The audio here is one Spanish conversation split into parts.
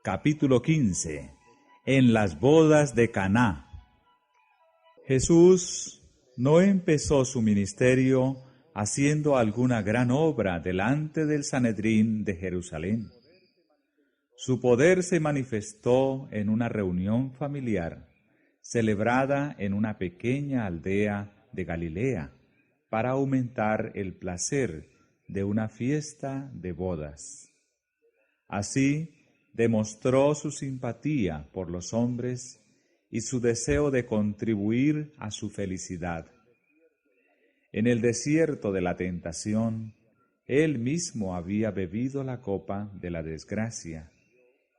Capítulo 15. En las bodas de Caná. Jesús no empezó su ministerio haciendo alguna gran obra delante del Sanedrín de Jerusalén. Su poder se manifestó en una reunión familiar, celebrada en una pequeña aldea de Galilea, para aumentar el placer de una fiesta de bodas. Así, demostró su simpatía por los hombres y su deseo de contribuir a su felicidad. En el desierto de la tentación, él mismo había bebido la copa de la desgracia,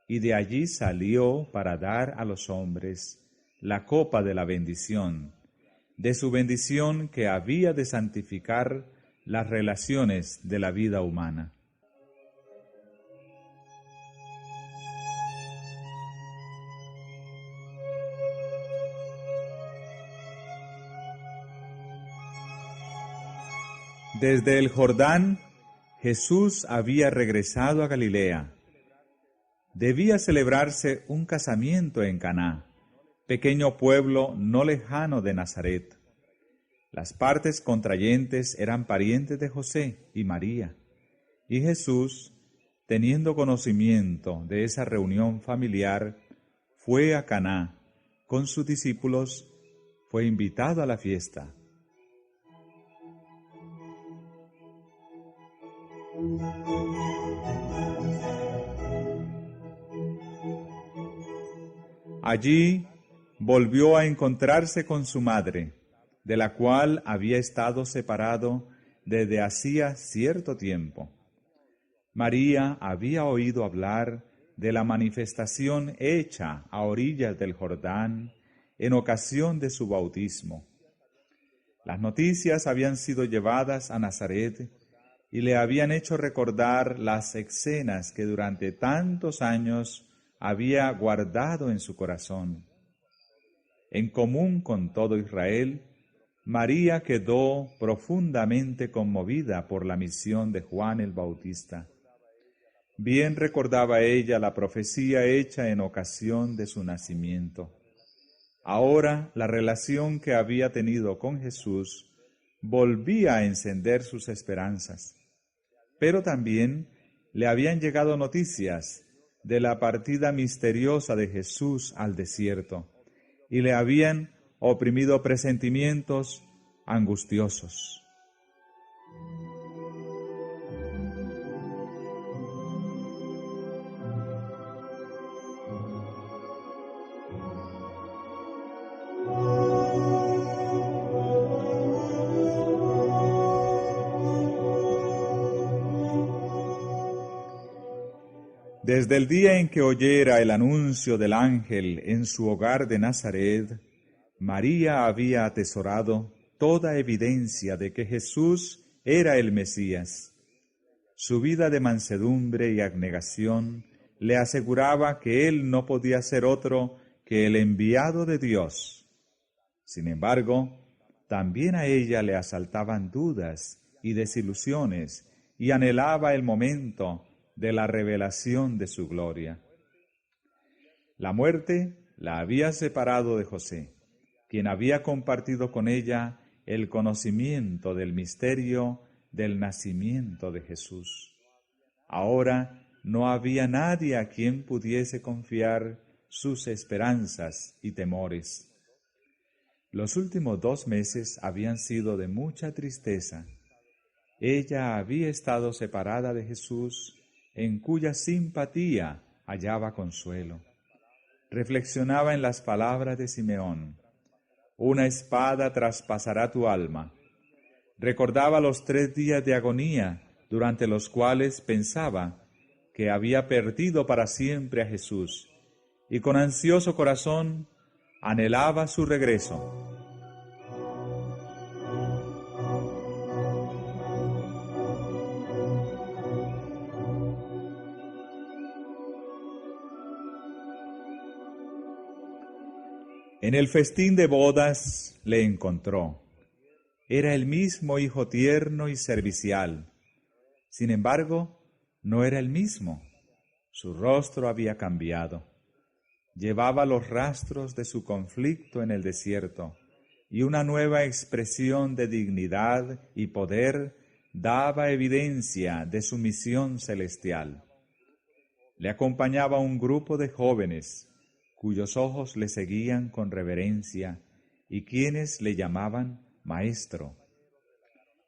y de allí salió para dar a los hombres la copa de la bendición, de su bendición que había de santificar las relaciones de la vida humana. Desde el Jordán, Jesús había regresado a Galilea. Debía celebrarse un casamiento en Caná, pequeño pueblo no lejano de Nazaret. Las partes contrayentes eran parientes de José y María, y Jesús, teniendo conocimiento de esa reunión familiar, fue a Caná. Con sus discípulos fue invitado a la fiesta. Allí volvió a encontrarse con su madre, de la cual había estado separado desde hacía cierto tiempo. María había oído hablar de la manifestación hecha a orillas del Jordán en ocasión de su bautismo. Las noticias habían sido llevadas a Nazaret y le habían hecho recordar las escenas que durante tantos años había guardado en su corazón. En común con todo Israel, María quedó profundamente conmovida por la misión de Juan el Bautista. Bien recordaba ella la profecía hecha en ocasión de su nacimiento. Ahora la relación que había tenido con Jesús volvía a encender sus esperanzas. Pero también le habían llegado noticias de la partida misteriosa de Jesús al desierto, y le habían oprimido presentimientos angustiosos. Desde el día en que oyera el anuncio del ángel en su hogar de Nazaret, María había atesorado toda evidencia de que Jesús era el Mesías. Su vida de mansedumbre y abnegación le aseguraba que él no podía ser otro que el enviado de Dios. Sin embargo, también a ella le asaltaban dudas y desilusiones y anhelaba el momento de la revelación de su gloria. La muerte la había separado de José, quien había compartido con ella el conocimiento del misterio del nacimiento de Jesús. Ahora no había nadie a quien pudiese confiar sus esperanzas y temores. Los últimos 2 meses habían sido de mucha tristeza. Ella había estado separada de Jesús, en cuya simpatía hallaba consuelo. Reflexionaba en las palabras de Simeón: una espada traspasará tu alma. Recordaba los 3 días de agonía durante los cuales pensaba que había perdido para siempre a Jesús, y con ansioso corazón anhelaba su regreso. En el festín de bodas le encontró. Era el mismo hijo tierno y servicial. Sin embargo, no era el mismo. Su rostro había cambiado. Llevaba los rastros de su conflicto en el desierto, y una nueva expresión de dignidad y poder daba evidencia de su misión celestial. Le acompañaba un grupo de jóvenes, cuyos ojos le seguían con reverencia, y quienes le llamaban Maestro.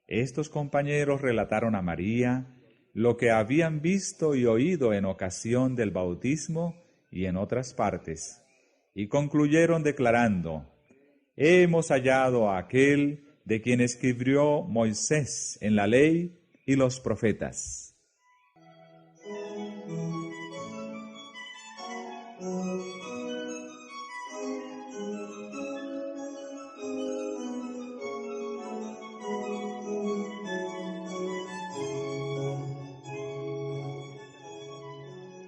Estos compañeros relataron a María lo que habían visto y oído en ocasión del bautismo y en otras partes, y concluyeron declarando: «Hemos hallado a aquel de quien escribió Moisés en la ley y los profetas».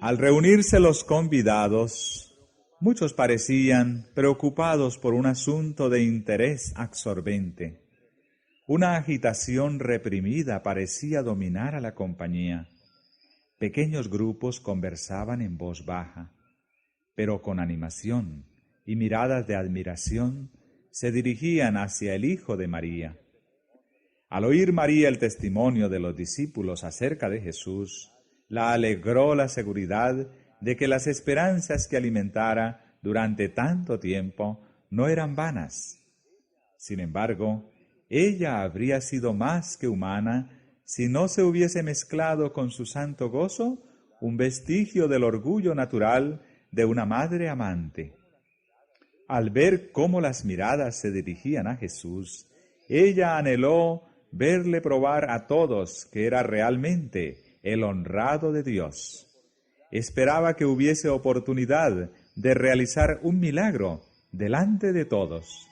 Al reunirse los convidados, muchos parecían preocupados por un asunto de interés absorbente. Una agitación reprimida parecía dominar a la compañía. Pequeños grupos conversaban en voz baja, pero con animación y miradas de admiración se dirigían hacia el Hijo de María. Al oír María el testimonio de los discípulos acerca de Jesús, la alegró la seguridad de que las esperanzas que alimentara durante tanto tiempo no eran vanas. Sin embargo, ella habría sido más que humana si no se hubiese mezclado con su santo gozo un vestigio del orgullo natural de una madre amante. Al ver cómo las miradas se dirigían a Jesús, ella anheló verle probar a todos que era realmente el honrado de Dios. Esperaba que hubiese oportunidad de realizar un milagro delante de todos.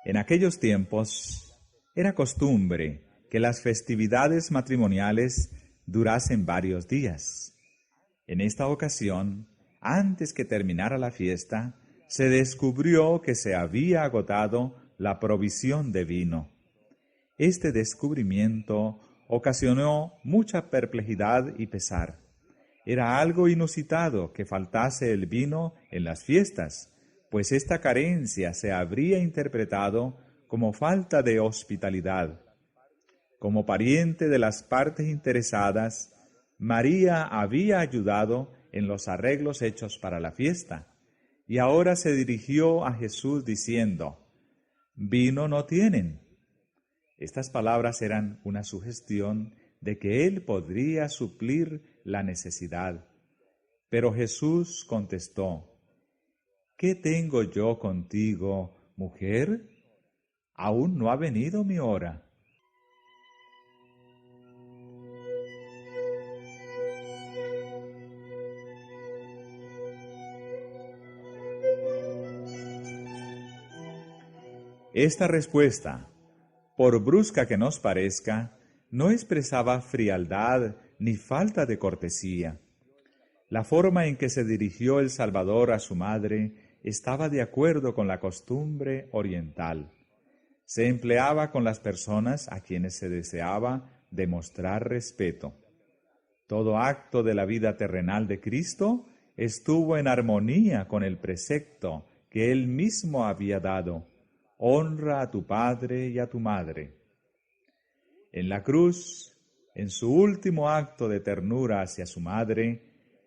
En aquellos tiempos era costumbre que las festividades matrimoniales durasen varios días. En esta ocasión, antes que terminara la fiesta, se descubrió que se había agotado la provisión de vino. Este descubrimiento ocasionó mucha perplejidad y pesar. Era algo inusitado que faltase el vino en las fiestas, pues esta carencia se habría interpretado como falta de hospitalidad. Como pariente de las partes interesadas, María había ayudado en los arreglos hechos para la fiesta, y ahora se dirigió a Jesús diciendo: «Vino no tienen». Estas palabras eran una sugestión de que Él podría suplir la necesidad. Pero Jesús contestó: «¿Qué tengo yo contigo, mujer? Aún no ha venido mi hora». Esta respuesta, por brusca que nos parezca, no expresaba frialdad ni falta de cortesía. La forma en que se dirigió el Salvador a su madre estaba de acuerdo con la costumbre oriental. Se empleaba con las personas a quienes se deseaba demostrar respeto. Todo acto de la vida terrenal de Cristo estuvo en armonía con el precepto que Él mismo había dado: «Honra a tu padre y a tu madre». En la cruz, en su último acto de ternura hacia su madre,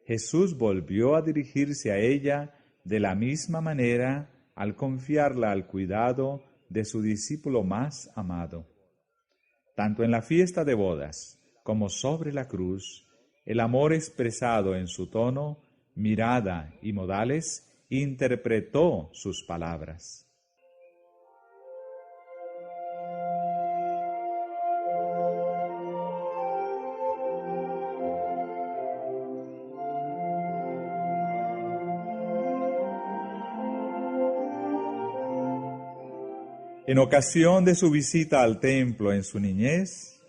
Jesús volvió a dirigirse a ella de la misma manera al confiarla al cuidado de su discípulo más amado. Tanto en la fiesta de bodas como sobre la cruz, el amor expresado en su tono, mirada y modales interpretó sus palabras. En ocasión de su visita al templo en su niñez,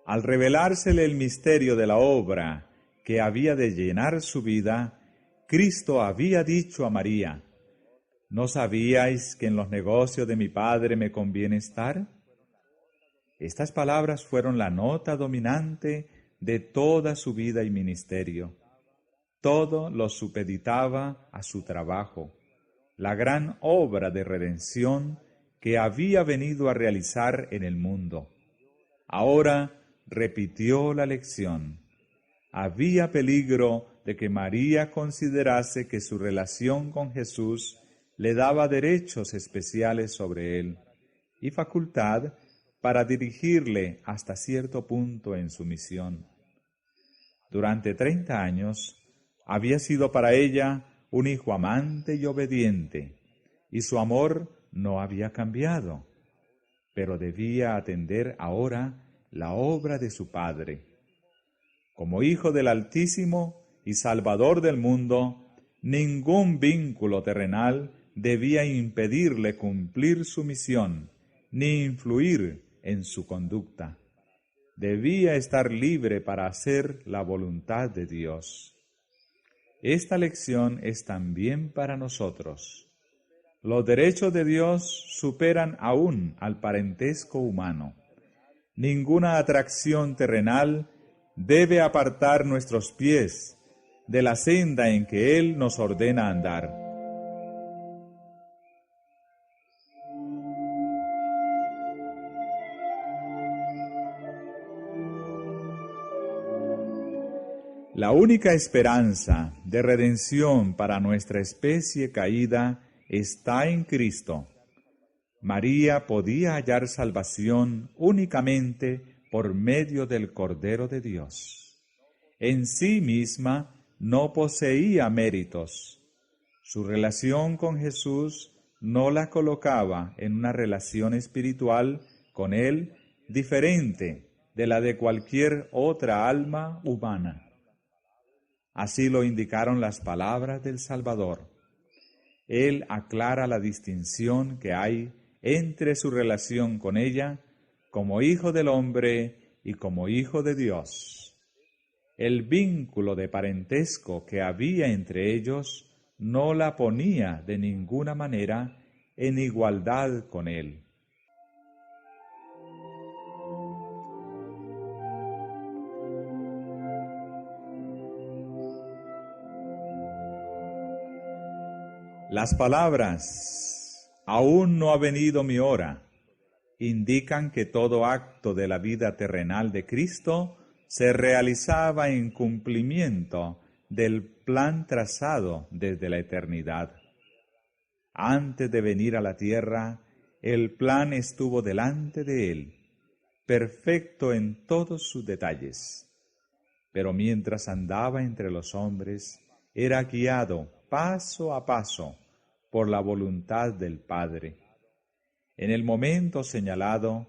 al revelársele el misterio de la obra que había de llenar su vida, Cristo había dicho a María: ¿No sabíais que en los negocios de mi Padre me conviene estar? Estas palabras fueron la nota dominante de toda su vida y ministerio. Todo lo supeditaba a su trabajo, la gran obra de redención que había venido a realizar en el mundo. Ahora repitió la lección. Había peligro de que María considerase que su relación con Jesús le daba derechos especiales sobre él y facultad para dirigirle hasta cierto punto en su misión. Durante 30 años había sido para ella un hijo amante y obediente, y su amor no había cambiado, pero debía atender ahora la obra de su Padre. Como hijo del Altísimo y Salvador del mundo, ningún vínculo terrenal debía impedirle cumplir su misión, ni influir en su conducta. Debía estar libre para hacer la voluntad de Dios. Esta lección es también para nosotros. Los derechos de Dios superan aún al parentesco humano. Ninguna atracción terrenal debe apartar nuestros pies de la senda en que Él nos ordena andar. La única esperanza de redención para nuestra especie caída está en Cristo. María podía hallar salvación únicamente por medio del Cordero de Dios. En sí misma no poseía méritos. Su relación con Jesús no la colocaba en una relación espiritual con Él diferente de la de cualquier otra alma humana. Así lo indicaron las palabras del Salvador. Él aclara la distinción que hay entre su relación con ella como hijo del hombre y como hijo de Dios. El vínculo de parentesco que había entre ellos no la ponía de ninguna manera en igualdad con él. Las palabras, aún no ha venido mi hora, indican que todo acto de la vida terrenal de Cristo se realizaba en cumplimiento del plan trazado desde la eternidad. Antes de venir a la tierra, el plan estuvo delante de él, perfecto en todos sus detalles. Pero mientras andaba entre los hombres, era guiado paso a paso por la voluntad del Padre. En el momento señalado,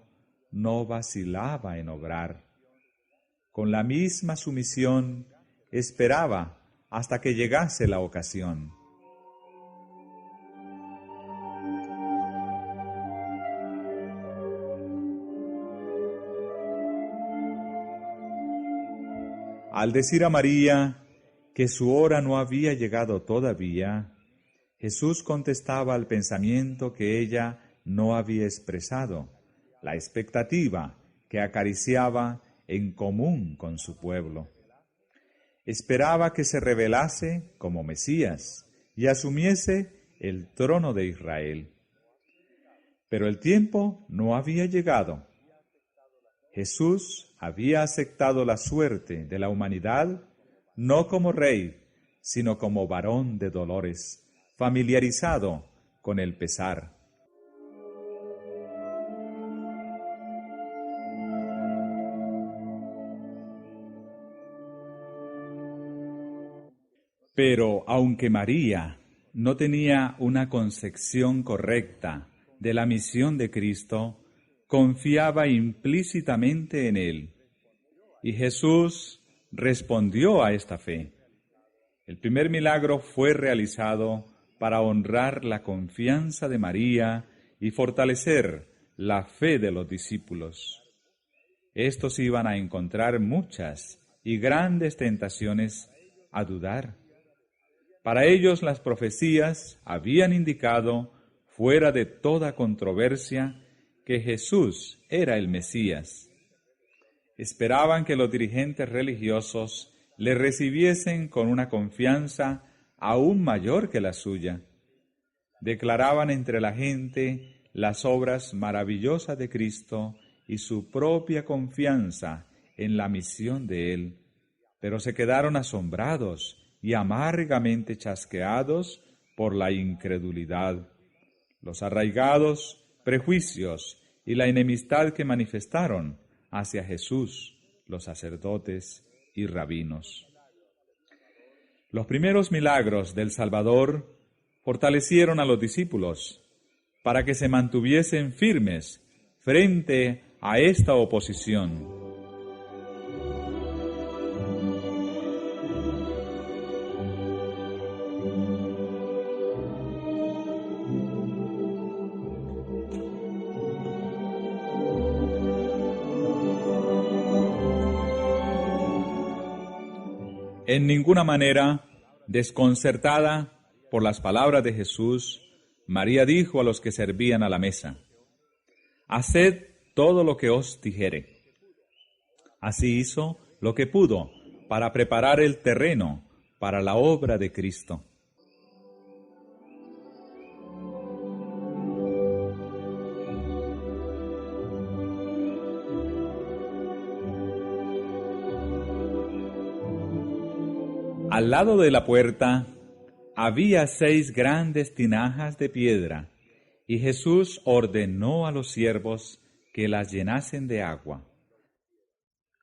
no vacilaba en obrar. Con la misma sumisión, esperaba hasta que llegase la ocasión. Al decir a María que su hora no había llegado todavía, Jesús contestaba al pensamiento que ella no había expresado, la expectativa que acariciaba en común con su pueblo. Esperaba que se revelase como Mesías y asumiese el trono de Israel. Pero el tiempo no había llegado. Jesús había aceptado la suerte de la humanidad no como rey, sino como varón de dolores, familiarizado con el pesar. Pero aunque María no tenía una concepción correcta de la misión de Cristo, confiaba implícitamente en Él. Y Jesús respondió a esta fe. El primer milagro fue realizado para honrar la confianza de María y fortalecer la fe de los discípulos. Estos iban a encontrar muchas y grandes tentaciones a dudar. Para ellos las profecías habían indicado, fuera de toda controversia, que Jesús era el Mesías. Esperaban que los dirigentes religiosos le recibiesen con una confianza aún mayor que la suya. Declaraban entre la gente las obras maravillosas de Cristo y su propia confianza en la misión de Él, pero se quedaron asombrados y amargamente chasqueados por la incredulidad, los arraigados prejuicios y la enemistad que manifestaron hacia Jesús los sacerdotes y rabinos. Los primeros milagros del Salvador fortalecieron a los discípulos para que se mantuviesen firmes frente a esta oposición. En ninguna manera, desconcertada por las palabras de Jesús, María dijo a los que servían a la mesa: «Haced todo lo que os dijere». Así hizo lo que pudo para preparar el terreno para la obra de Cristo. Al lado de la puerta había 6 grandes tinajas de piedra, y Jesús ordenó a los siervos que las llenasen de agua.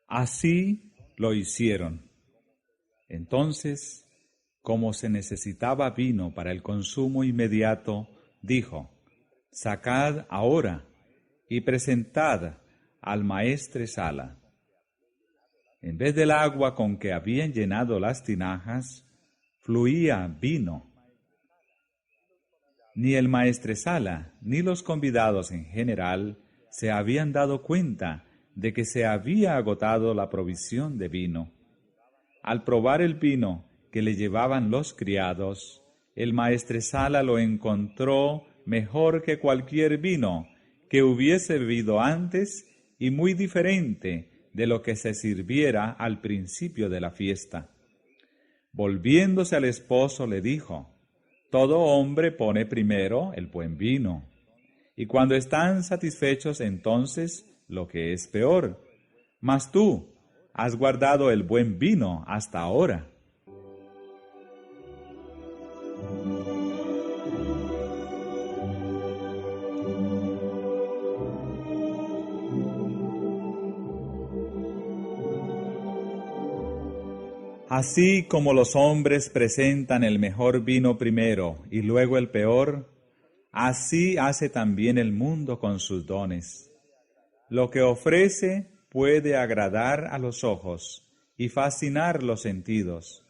Así lo hicieron. Entonces, como se necesitaba vino para el consumo inmediato, dijo: «Sacad ahora y presentad al maestresala». En vez del agua con que habían llenado las tinajas, fluía vino. Ni el maestresala ni los convidados en general se habían dado cuenta de que se había agotado la provisión de vino. Al probar el vino que le llevaban los criados, el maestresala lo encontró mejor que cualquier vino que hubiese bebido antes y muy diferente de lo que se sirviera al principio de la fiesta. Volviéndose al esposo le dijo: «Todo hombre pone primero el buen vino, y cuando están satisfechos entonces lo que es peor. Mas tú has guardado el buen vino hasta ahora». Así como los hombres presentan el mejor vino primero y luego el peor, así hace también el mundo con sus dones. Lo que ofrece puede agradar a los ojos y fascinar los sentidos,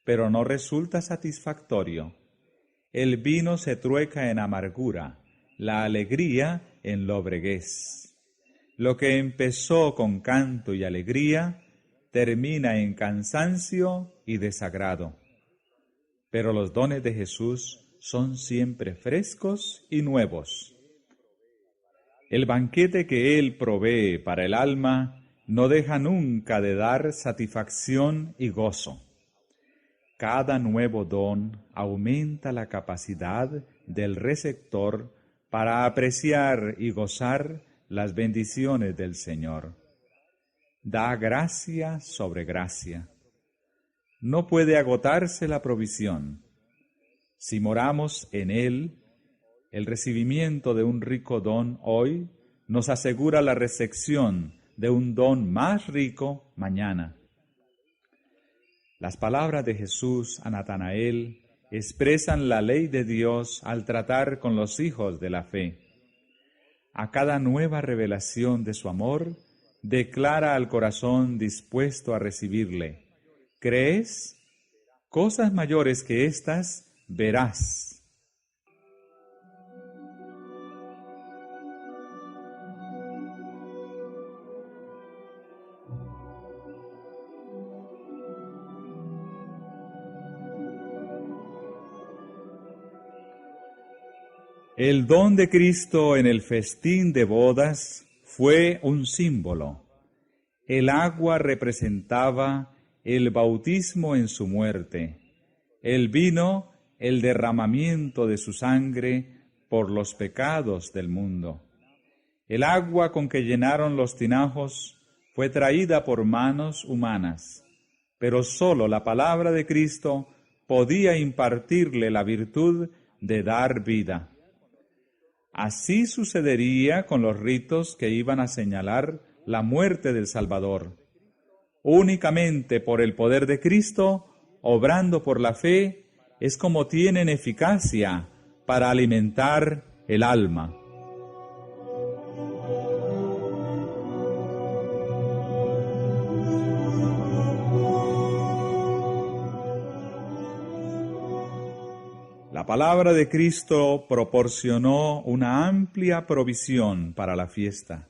pero no resulta satisfactorio. El vino se trueca en amargura, la alegría en lobreguez. Lo que empezó con canto y alegría termina en cansancio y desagrado. Pero los dones de Jesús son siempre frescos y nuevos. El banquete que Él provee para el alma no deja nunca de dar satisfacción y gozo. Cada nuevo don aumenta la capacidad del receptor para apreciar y gozar las bendiciones del Señor. Da gracia sobre gracia. No puede agotarse la provisión. Si moramos en Él, el recibimiento de un rico don hoy nos asegura la recepción de un don más rico mañana. Las palabras de Jesús a Natanael expresan la ley de Dios al tratar con los hijos de la fe. A cada nueva revelación de su amor, declara al corazón dispuesto a recibirle: ¿crees? Cosas mayores que estas verás. El don de Cristo en el festín de bodas fue un símbolo. El agua representaba el bautismo en su muerte, el vino el derramamiento de su sangre por los pecados del mundo. El agua con que llenaron los tinajos fue traída por manos humanas, pero sólo la palabra de Cristo podía impartirle la virtud de dar vida. Así sucedería con los ritos que iban a señalar la muerte del Salvador. Únicamente por el poder de Cristo, obrando por la fe, es como tienen eficacia para alimentar el alma. La palabra de Cristo proporcionó una amplia provisión para la fiesta.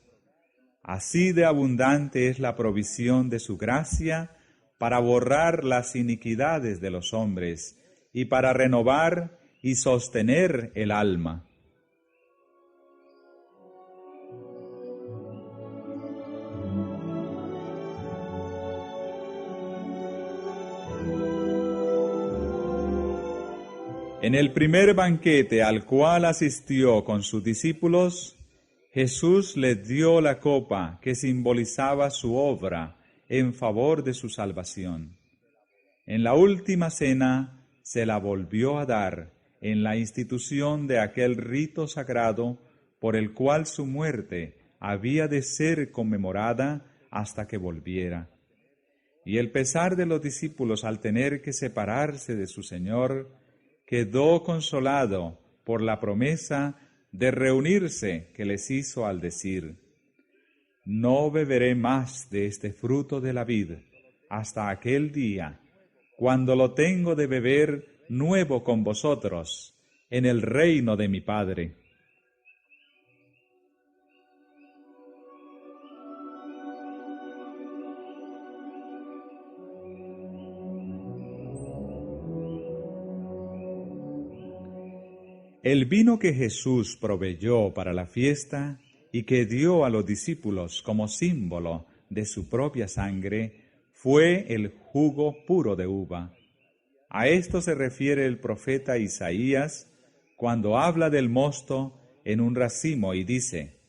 Así de abundante es la provisión de su gracia para borrar las iniquidades de los hombres y para renovar y sostener el alma. En el primer banquete al cual asistió con sus discípulos, Jesús les dio la copa que simbolizaba su obra en favor de su salvación. En la última cena se la volvió a dar en la institución de aquel rito sagrado por el cual su muerte había de ser conmemorada hasta que volviera. Y el pesar de los discípulos al tener que separarse de su Señor quedó consolado por la promesa de reunirse que les hizo al decir: «No beberé más de este fruto de la vid hasta aquel día, cuando lo tengo de beber nuevo con vosotros en el reino de mi Padre». El vino que Jesús proveyó para la fiesta y que dio a los discípulos como símbolo de su propia sangre fue el jugo puro de uva. A esto se refiere el profeta Isaías cuando habla del mosto en un racimo y dice: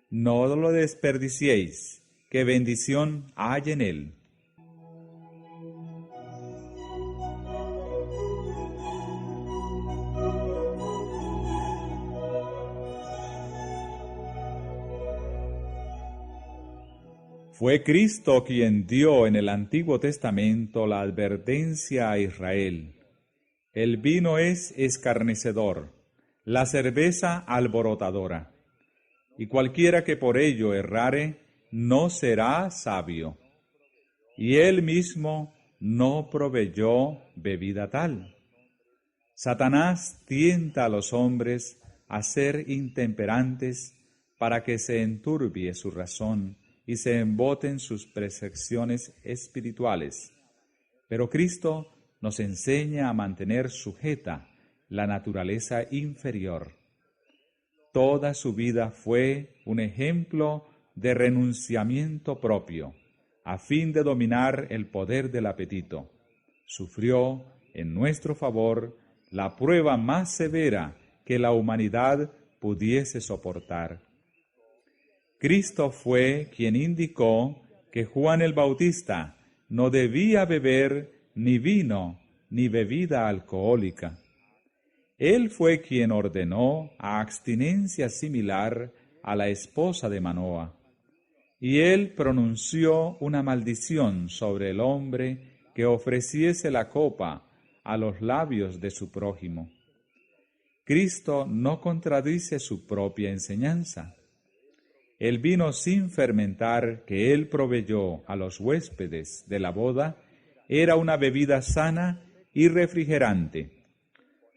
«No lo desperdiciéis, que bendición hay en él». Fue Cristo quien dio en el Antiguo Testamento la advertencia a Israel: «El vino es escarnecedor, la cerveza alborotadora, y cualquiera que por ello errare no será sabio». Y él mismo no proveyó bebida tal. Satanás tienta a los hombres a ser intemperantes para que se enturbie su razón y se emboten sus percepciones espirituales. Pero Cristo nos enseña a mantener sujeta la naturaleza inferior. Toda su vida fue un ejemplo de renunciamiento propio, a fin de dominar el poder del apetito. Sufrió en nuestro favor la prueba más severa que la humanidad pudiese soportar. Cristo fue quien indicó que Juan el Bautista no debía beber ni vino ni bebida alcohólica. Él fue quien ordenó abstinencia similar a la esposa de Manoa, y él pronunció una maldición sobre el hombre que ofreciese la copa a los labios de su prójimo. Cristo no contradice su propia enseñanza. El vino sin fermentar que él proveyó a los huéspedes de la boda era una bebida sana y refrigerante.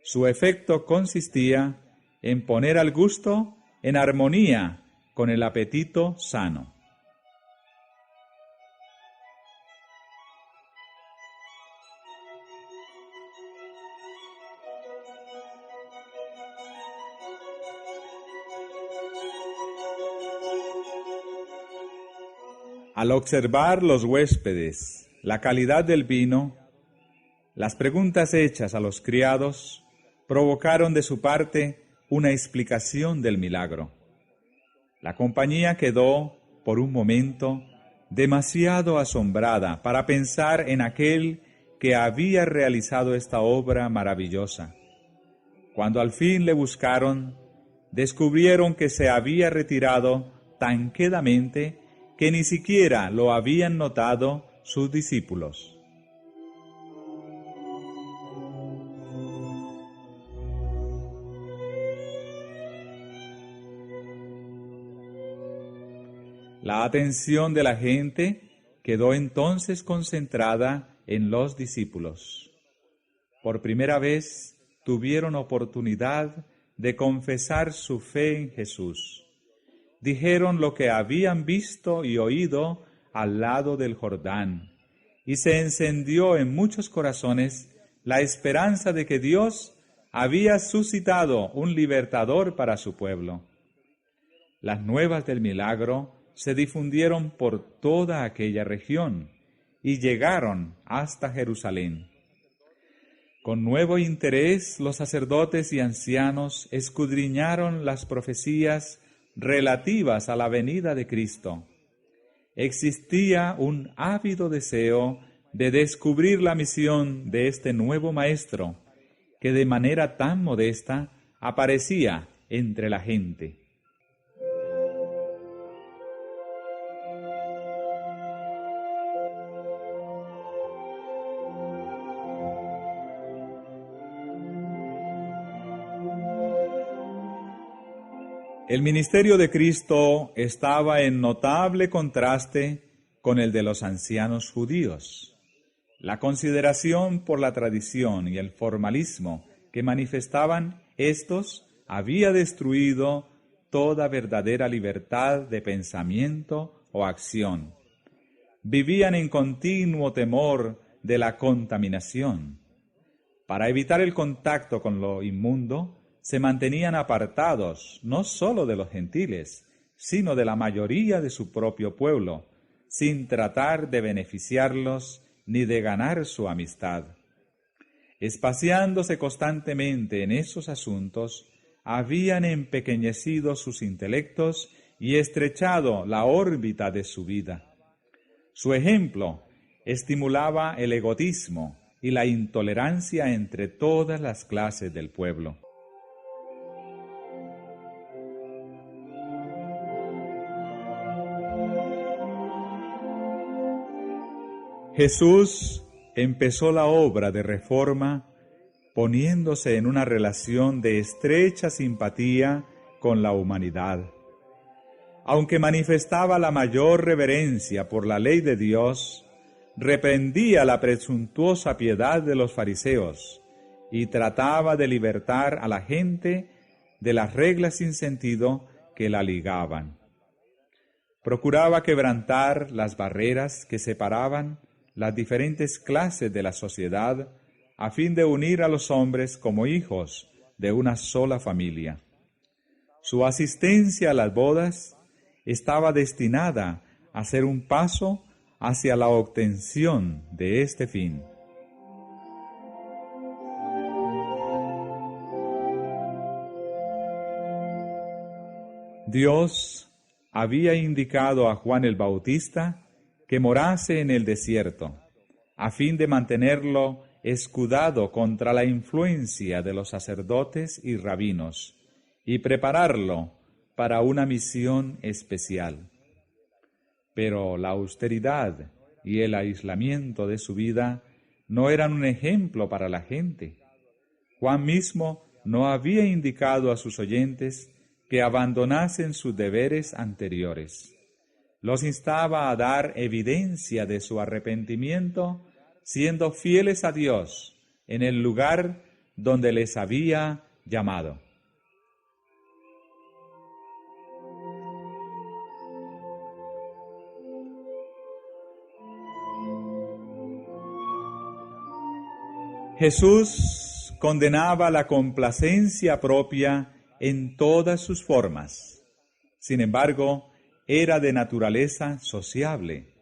Su efecto consistía en poner al gusto en armonía con el apetito sano. Al observar los huéspedes la calidad del vino, las preguntas hechas a los criados provocaron de su parte una explicación del milagro. La compañía quedó, por un momento, demasiado asombrada para pensar en aquel que había realizado esta obra maravillosa. Cuando al fin le buscaron, descubrieron que se había retirado tan quedamente que ni siquiera lo habían notado sus discípulos. La atención de la gente quedó entonces concentrada en los discípulos. Por primera vez tuvieron oportunidad de confesar su fe en Jesús. Dijeron lo que habían visto y oído al lado del Jordán, y se encendió en muchos corazones la esperanza de que Dios había suscitado un libertador para su pueblo. Las nuevas del milagro se difundieron por toda aquella región y llegaron hasta Jerusalén. Con nuevo interés, los sacerdotes y ancianos escudriñaron las profecías relativas a la venida de Cristo. Existía un ávido deseo de descubrir la misión de este nuevo maestro, que de manera tan modesta aparecía entre la gente. El ministerio de Cristo estaba en notable contraste con el de los ancianos judíos. La consideración por la tradición y el formalismo que manifestaban estos había destruido toda verdadera libertad de pensamiento o acción. Vivían en continuo temor de la contaminación. Para evitar el contacto con lo inmundo, se mantenían apartados no sólo de los gentiles, sino de la mayoría de su propio pueblo, sin tratar de beneficiarlos ni de ganar su amistad. Espaciándose constantemente en esos asuntos, habían empequeñecido sus intelectos y estrechado la órbita de su vida. Su ejemplo estimulaba el egoísmo y la intolerancia entre todas las clases del pueblo. Jesús empezó la obra de reforma poniéndose en una relación de estrecha simpatía con la humanidad. Aunque manifestaba la mayor reverencia por la ley de Dios, reprendía la presuntuosa piedad de los fariseos y trataba de libertar a la gente de las reglas sin sentido que la ligaban. Procuraba quebrantar las barreras que separaban las diferentes clases de la sociedad a fin de unir a los hombres como hijos de una sola familia. Su asistencia a las bodas estaba destinada a ser un paso hacia la obtención de este fin. Dios había indicado a Juan el Bautista que morase en el desierto, a fin de mantenerlo escudado contra la influencia de los sacerdotes y rabinos, y prepararlo para una misión especial. Pero la austeridad y el aislamiento de su vida no eran un ejemplo para la gente. Juan mismo no había indicado a sus oyentes que abandonasen sus deberes anteriores. Los instaba a dar evidencia de su arrepentimiento, siendo fieles a Dios en el lugar donde les había llamado. Jesús condenaba la complacencia propia en todas sus formas. Sin embargo, Era de naturaleza sociable.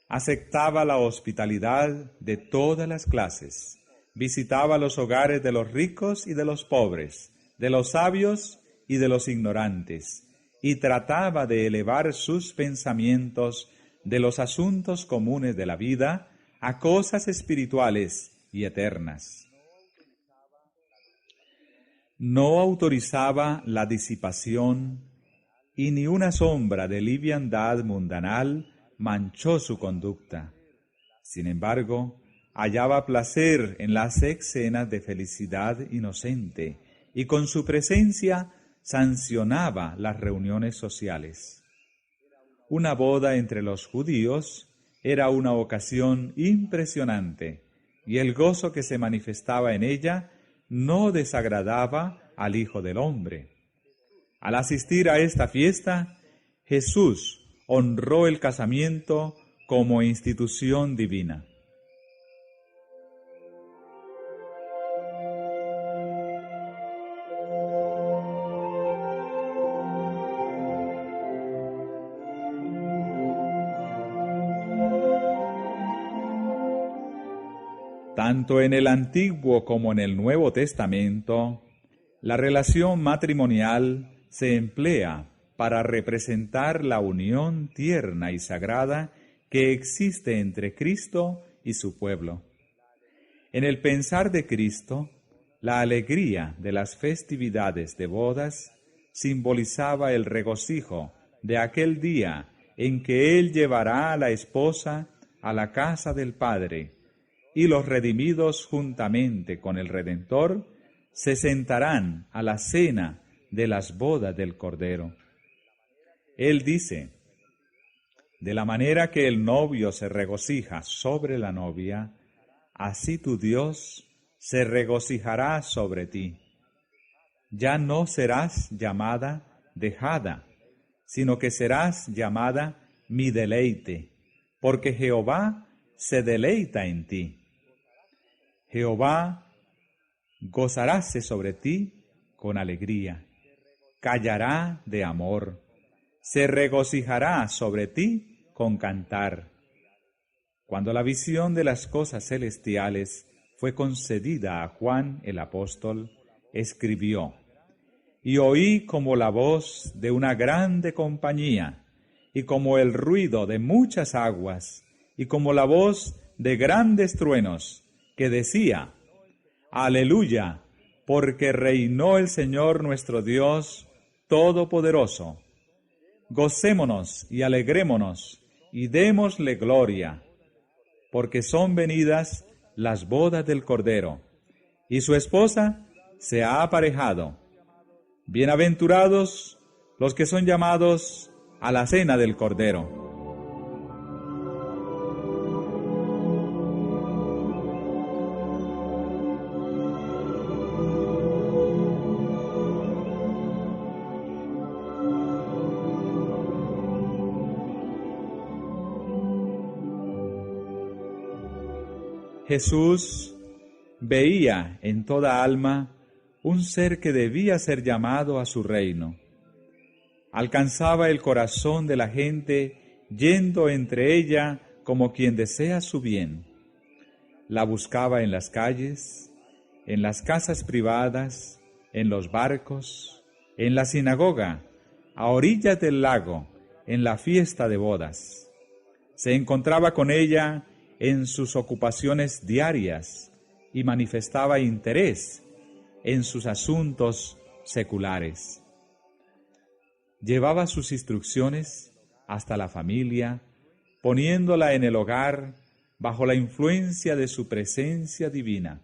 Aceptaba la hospitalidad de todas las clases. Visitaba los hogares de los ricos y de los pobres, de los sabios y de los ignorantes, y trataba de elevar sus pensamientos de los asuntos comunes de la vida a cosas espirituales y eternas. No autorizaba la disipación y ni una sombra de liviandad mundanal manchó su conducta. Sin embargo, hallaba placer en las escenas de felicidad inocente y con su presencia sancionaba las reuniones sociales. Una boda entre los judíos era una ocasión impresionante y el gozo que se manifestaba en ella no desagradaba al Hijo del Hombre. Al asistir a esta fiesta, Jesús honró el casamiento como institución divina. Tanto en el Antiguo como en el Nuevo Testamento, la relación matrimonial se emplea para representar la unión tierna y sagrada que existe entre Cristo y su pueblo. En el pensar de Cristo, la alegría de las festividades de bodas simbolizaba el regocijo de aquel día en que Él llevará a la esposa a la casa del Padre, y los redimidos juntamente con el Redentor se sentarán a la cena de las bodas del Cordero. Él dice: de la manera que el novio se regocija sobre la novia, así tu Dios se regocijará sobre ti. Ya no serás llamada dejada, sino que serás llamada mi deleite, porque Jehová se deleita en ti. Jehová gozaráse sobre ti con alegría, callará de amor, se regocijará sobre ti con cantar. Cuando la visión de las cosas celestiales fue concedida a Juan el apóstol, escribió: y oí como la voz de una grande compañía, y como el ruido de muchas aguas, y como la voz de grandes truenos, que decía: Aleluya, porque reinó el Señor nuestro Dios Todopoderoso. Gocémonos y alegrémonos, y démosle gloria, porque son venidas las bodas del Cordero, y su esposa se ha aparejado. Bienaventurados los que son llamados a la cena del Cordero. Jesús veía en toda alma un ser que debía ser llamado a su reino. Alcanzaba el corazón de la gente yendo entre ella como quien desea su bien. La buscaba en las calles, en las casas privadas, en los barcos, en la sinagoga, a orillas del lago, en la fiesta de bodas. Se encontraba con ella en sus ocupaciones diarias y manifestaba interés en sus asuntos seculares. Llevaba sus instrucciones hasta la familia, poniéndola en el hogar bajo la influencia de su presencia divina.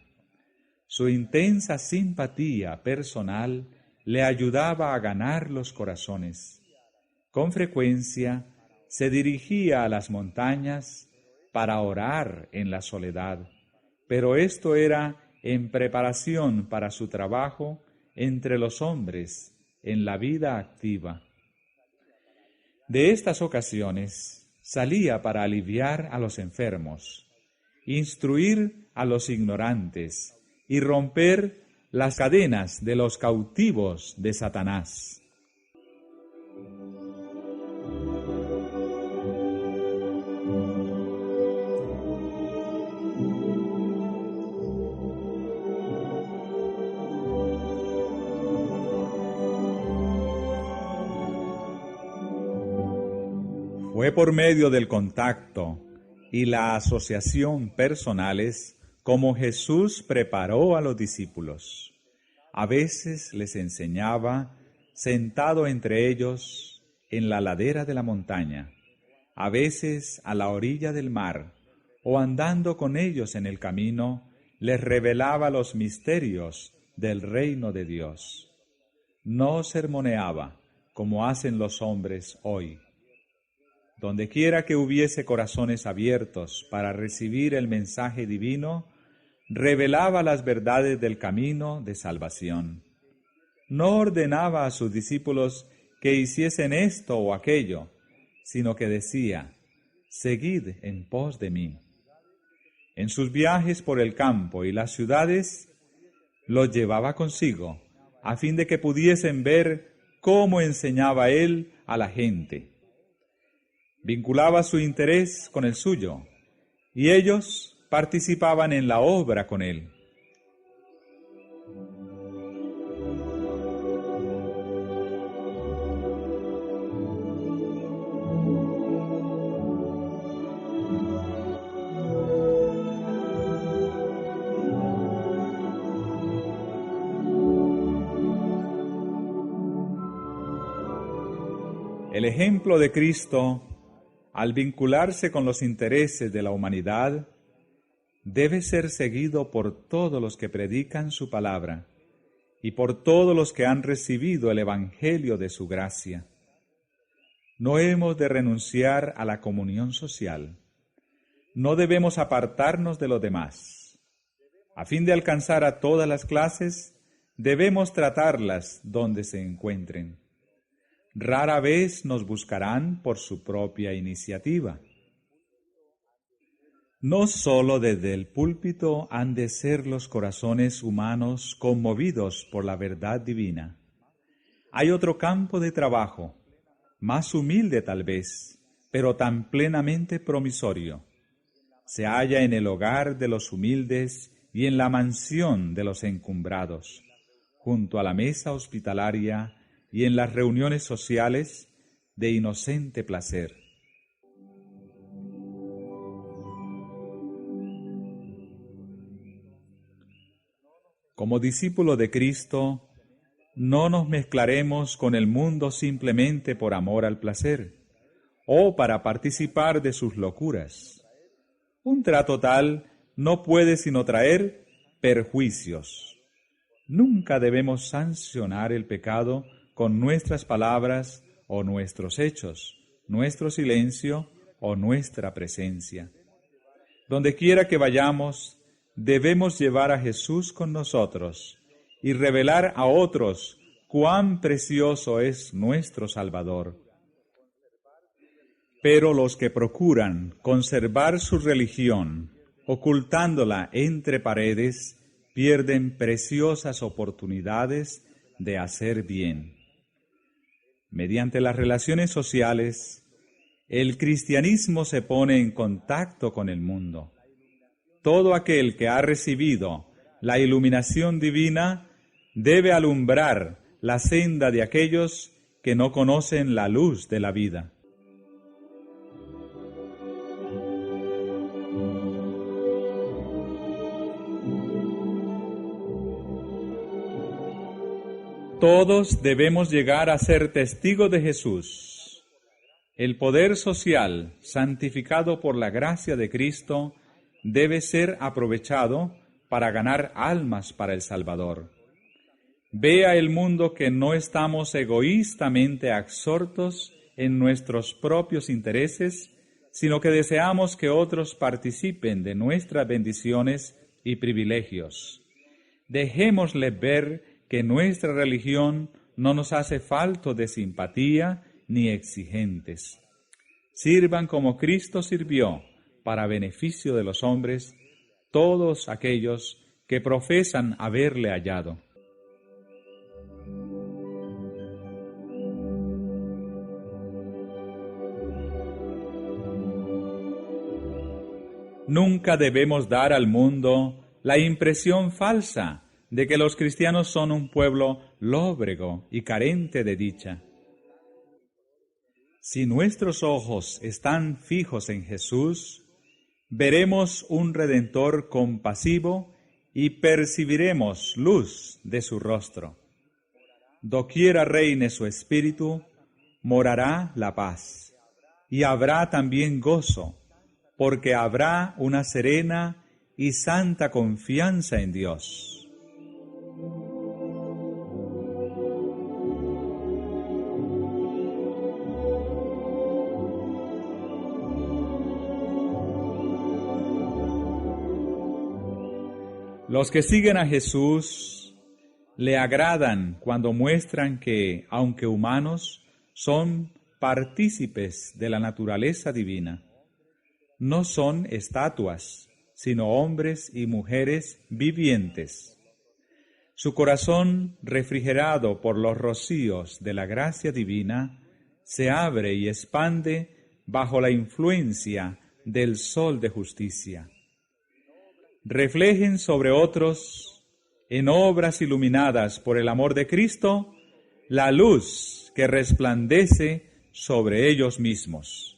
Su intensa simpatía personal le ayudaba a ganar los corazones. Con frecuencia se dirigía a las montañas para orar en la soledad, pero esto era en preparación para su trabajo entre los hombres en la vida activa. De estas ocasiones salía para aliviar a los enfermos, instruir a los ignorantes y romper las cadenas de los cautivos de Satanás. Fue por medio del contacto y la asociación personales como Jesús preparó a los discípulos. A veces les enseñaba sentado entre ellos en la ladera de la montaña, a veces a la orilla del mar, o andando con ellos en el camino, les revelaba los misterios del reino de Dios. No sermoneaba como hacen los hombres hoy. Dondequiera que hubiese corazones abiertos para recibir el mensaje divino, revelaba las verdades del camino de salvación. No ordenaba a sus discípulos que hiciesen esto o aquello, sino que decía: seguid en pos de mí. En sus viajes por el campo y las ciudades, los llevaba consigo, a fin de que pudiesen ver cómo enseñaba él a la gente. Vinculaba su interés con el suyo, y ellos participaban en la obra con él. El ejemplo de Cristo, al vincularse con los intereses de la humanidad, debe ser seguido por todos los que predican su palabra y por todos los que han recibido el Evangelio de su gracia. No hemos de renunciar a la comunión social. No debemos apartarnos de los demás. A fin de alcanzar a todas las clases, debemos tratarlas donde se encuentren. Rara vez nos buscarán por su propia iniciativa. No sólo desde el púlpito han de ser los corazones humanos conmovidos por la verdad divina. Hay otro campo de trabajo, más humilde tal vez, pero tan plenamente promisorio. Se halla en el hogar de los humildes y en la mansión de los encumbrados, junto a la mesa hospitalaria y en las reuniones sociales de inocente placer. Como discípulos de Cristo, no nos mezclaremos con el mundo simplemente por amor al placer o para participar de sus locuras. Un trato tal no puede sino traer perjuicios. Nunca debemos sancionar el pecado con nuestras palabras o nuestros hechos, nuestro silencio o nuestra presencia. Donde quiera que vayamos, debemos llevar a Jesús con nosotros y revelar a otros cuán precioso es nuestro Salvador. Pero los que procuran conservar su religión, ocultándola entre paredes, pierden preciosas oportunidades de hacer bien. Mediante las relaciones sociales, el cristianismo se pone en contacto con el mundo. Todo aquel que ha recibido la iluminación divina debe alumbrar la senda de aquellos que no conocen la luz de la vida. Todos debemos llegar a ser testigos de Jesús. El poder social, santificado por la gracia de Cristo, debe ser aprovechado para ganar almas para el Salvador. Vea el mundo que no estamos egoístamente absortos en nuestros propios intereses, sino que deseamos que otros participen de nuestras bendiciones y privilegios. Dejémosles ver que nuestra religión no nos hace falto de simpatía ni exigentes. Sirvan como Cristo sirvió, para beneficio de los hombres, todos aquellos que profesan haberle hallado. Nunca debemos dar al mundo la impresión falsa de que los cristianos son un pueblo lóbrego y carente de dicha. Si nuestros ojos están fijos en Jesús, veremos un Redentor compasivo y percibiremos luz de su rostro. Doquiera reine su espíritu, morará la paz, y habrá también gozo, porque habrá una serena y santa confianza en Dios. Los que siguen a Jesús le agradan cuando muestran que, aunque humanos, son partícipes de la naturaleza divina. No son estatuas, sino hombres y mujeres vivientes. Su corazón, refrigerado por los rocíos de la gracia divina, se abre y expande bajo la influencia del sol de justicia. Reflejen sobre otros, en obras iluminadas por el amor de Cristo, la luz que resplandece sobre ellos mismos.